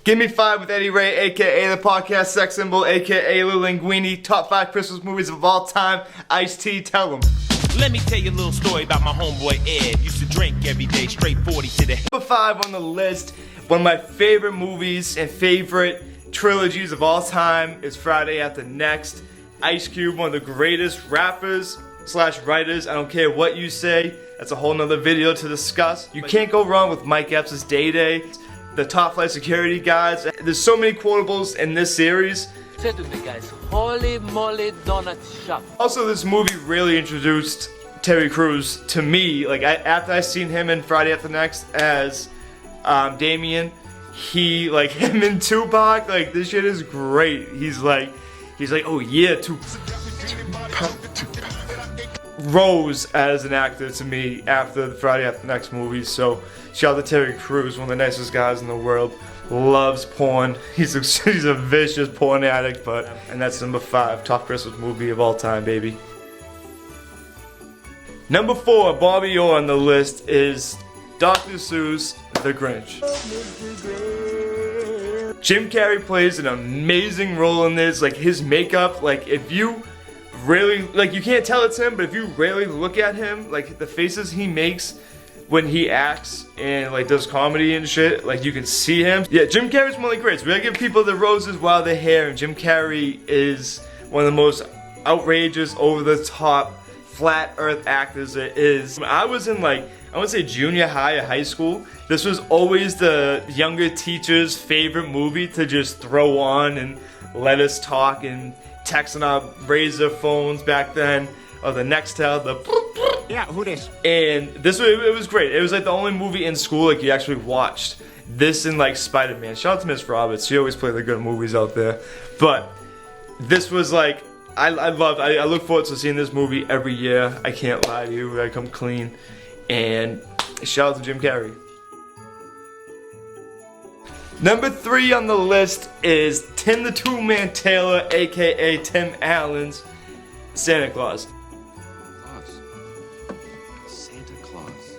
Gimme 5 with Eddie Ray, aka the podcast sex symbol, aka Lil Linguini. Top 5 Christmas movies of all time. Ice-T, tell them. Let me tell you a little story about my homeboy Ed. Used to drink every day, straight 40 to the Number 5 on the list, one of my favorite movies and favorite trilogies of all time is Friday After Next. Ice Cube, one of the greatest rappers slash writers. I don't care what you say. That's a whole nother video to discuss. You can't go wrong with Mike Epps' Day Day. The top flight security guys. There's so many quotables in this series. Say to me, guys, holy moly donut shop. Also, this movie really introduced Terry Crews to me. Like, after I seen him in Friday After Next as Damien, like him and Tupac, like this shit is great. He's like, oh yeah, Tupac. Rose as an actor to me after the Friday After Next movies. So shout out to Terry Crews, one of the nicest guys in the world. Loves porn. He's a vicious porn addict, and that's number 5, top Christmas movie of all time, baby. Number 4, Bobby Orr on the list is Dr. Seuss' The Grinch. Jim Carrey plays an amazing role in this. Like his makeup, like if you really, like you can't tell it's him, but if you really look at him, like the faces he makes when he acts and like does comedy and shit, like you can see him. Yeah, Jim Carrey's one of the greats. We gotta give people the roses while they're here, and Jim Carrey is one of the most outrageous, over the top, flat earth actors there is. I was in like, I would say junior high or high school. This was always the younger teacher's favorite movie to just throw on and let us talk and text on our Razor phones back then, or the Nextel, yeah, who this? And this it was great. It was like the only movie in school like you actually watched. This and like Spider-Man. Shout out to Miss Roberts. She always played the good movies out there. But this was like, I look forward to seeing this movie every year. I can't lie to you. I come clean. And shout out to Jim Carrey. Number 3 on the list is Tim the Toolman Taylor, aka Tim Allen's Santa Claus. Santa Claus.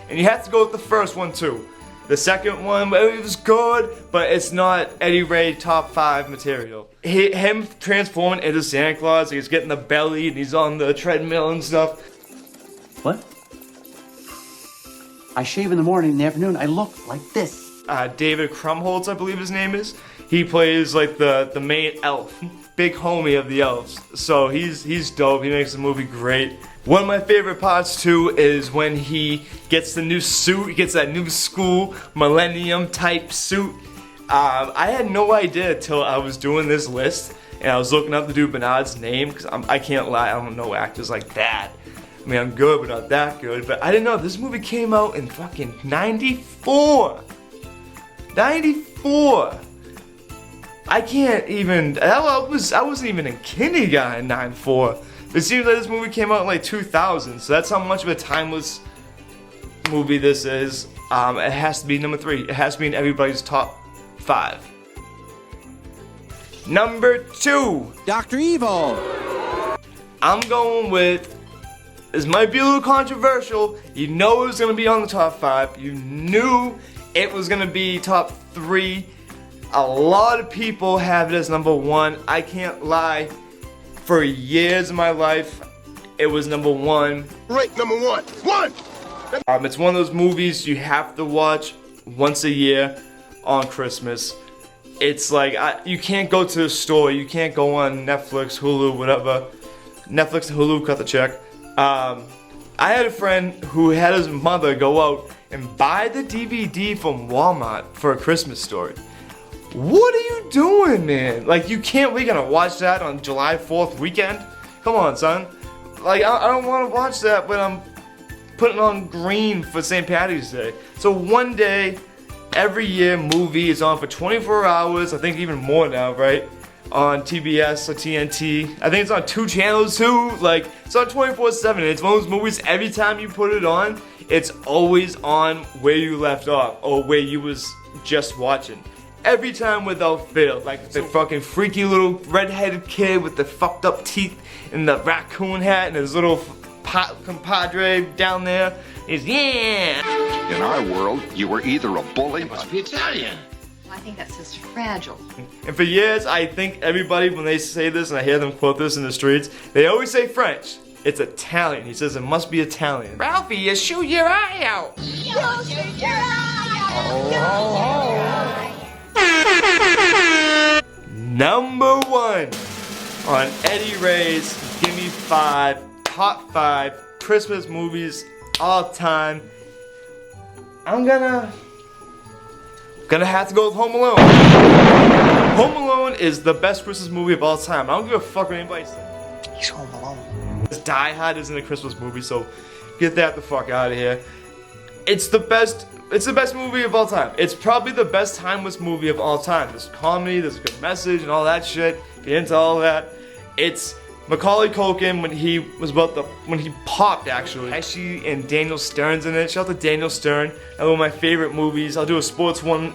And you have to go with the first one too. The second one, it was good, but it's not Eddie Ray top 5 material. Him transforming into Santa Claus, he's getting the belly and he's on the treadmill and stuff. What? I shave in the morning, in the afternoon, I look like this. David Krumholtz, I believe his name is. He plays like the main elf, big homie of the elves. So he's dope. He makes the movie great. One of my favorite parts too is when he gets the new suit. He gets that new school millennium type suit. I had no idea till I was doing this list and I was looking up the dude Bernard's name, because I can't lie, I don't know actors like that. I mean, I'm good, but not that good. But I didn't know this movie came out in fucking 94. 94. I can't even. I wasn't even in kindergarten in 94. It seems like this movie came out in like 2000. So that's how much of a timeless movie this is. It has to be number 3. It has to be in everybody's top 5. Number 2. Dr. Evil. I'm going with. This might be a little controversial. You know it was gonna be on the top 5. You knew it was gonna be top 3. A lot of people have it as number 1. I can't lie. For years of my life, it was number 1. Rank number 1. It's one of those movies you have to watch once a year on Christmas. It's like, you can't go to the store. You can't go on Netflix, Hulu, whatever. Netflix and Hulu, cut the check. I had a friend who had his mother go out and buy the DVD from Walmart for A Christmas Story. What are you doing, man? Like, we gonna watch that on July 4th weekend? Come on, son. Like, I don't want to watch that, but I'm putting on green for St. Patty's Day. So one day, every year, movie is on for 24 hours. I think even more now, right? On TBS or TNT. I think it's on 2 channels too. Like, it's on 24/7. It's one of those movies, every time you put it on, it's always on where you left off or where you was just watching. Every time without fail. Like the fucking freaky little redheaded kid with the fucked up teeth and the raccoon hat and his little compadre down there. He's, yeah! In our world, you were either a bully. Must be Italian. think that's just fragile. And for years, I think everybody, when they say this and I hear them quote this in the streets, they always say French. It's Italian. He says it must be Italian. Ralphie, you shoot your eye out. Number 1 on Eddie Ray's Gimme 5 Top 5 Christmas movies all time. I'm gonna have to go with Home Alone. Home Alone is the best Christmas movie of all time. I don't give a fuck what anybody says. He's home alone. Die Hard isn't a Christmas movie, so get that the fuck out of here. It's the best movie of all time. It's probably the best timeless movie of all time. There's comedy, there's a good message and all that shit. If you're into all that, it's Macaulay Culkin when he popped actually. Pesci and Daniel Stern's in it. Shout out to Daniel Stern. That's one of my favorite movies. I'll do a sports one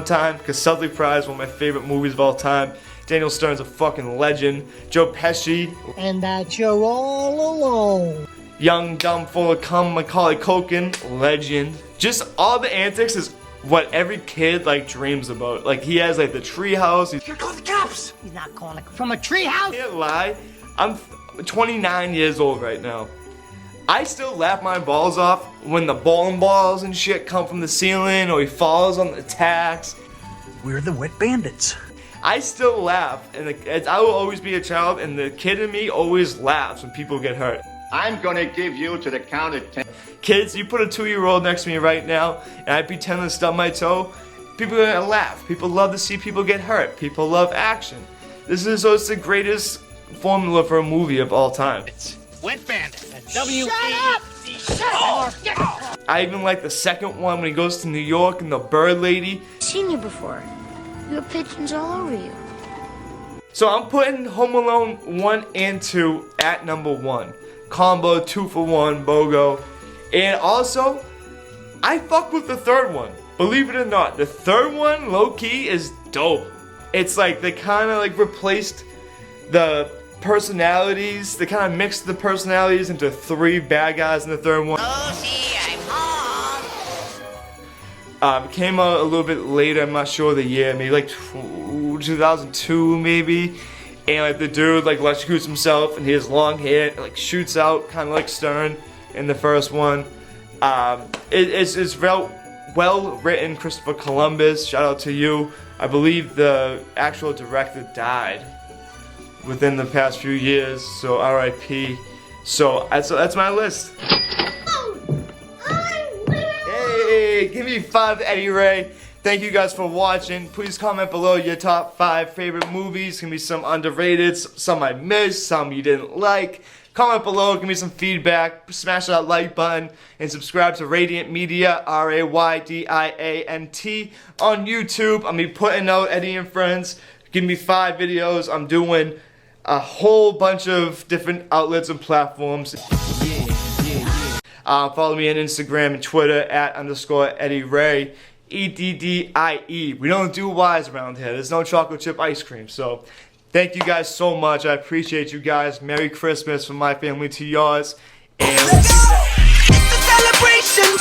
time because Celtic Pride is one of my favorite movies of all time. Daniel Stern's a fucking legend. Joe Pesci. And that you're all alone. Young, dumb, full of cum, Macaulay Culkin, legend. Just all the antics is what every kid like dreams about. Like he has like the tree house. Here go the cops. He's not calling from a tree house. I can't lie. I'm 29 years old right now. I still laugh my balls off when the bowling balls and shit come from the ceiling or he falls on the tacks. We're the wet bandits. I still laugh, and I will always be a child, and the kid in me always laughs when people get hurt. I'm gonna give you to the count of 10. Kids, you put a 2-year-old next to me right now, and I pretend to stub my toe, people are gonna laugh. People love to see people get hurt. People love action. It's the greatest formula for a movie of all time. Wet bandits. Shut up! I even like the second one when he goes to New York and the bird lady. Seen you before. You have pigeons all over you. So I'm putting Home Alone 1 and 2 at number 1. Combo, 2 for 1, BOGO. And also, I fuck with the third one. Believe it or not, the third one, low-key, is dope. It's like they kind of like replaced the personalities. They kind of mixed the personalities into 3 bad guys in the third one. Oh, see, I'm home. It came out a little bit later, I'm not sure the year, maybe like 2002 maybe. And like the dude like electrocutes himself and he has long hair, and, like shoots out, kind of like Stern in the first one. It's well written. Christopher Columbus, shout out to you. I believe the actual director died within the past few years, so R.I.P. So that's my list. Hey, give me 5 Eddie Ray. Thank you guys for watching. Please comment below your top 5 favorite movies. Give me some underrated, some I missed, some you didn't like. Comment below, give me some feedback. Smash that like button and subscribe to Radiant Media, RAYDIANT, on YouTube. I'm gonna be putting out Eddie and Friends. Give me 5 videos. I'm doing a whole bunch of different outlets and platforms. Follow me on Instagram and Twitter at _Eddie Ray, EDDIE. We don't do Y's around here. There's no chocolate chip ice cream. So thank you guys so much. I appreciate you guys. Merry Christmas from my family to yours. And Let's go! It's a celebration,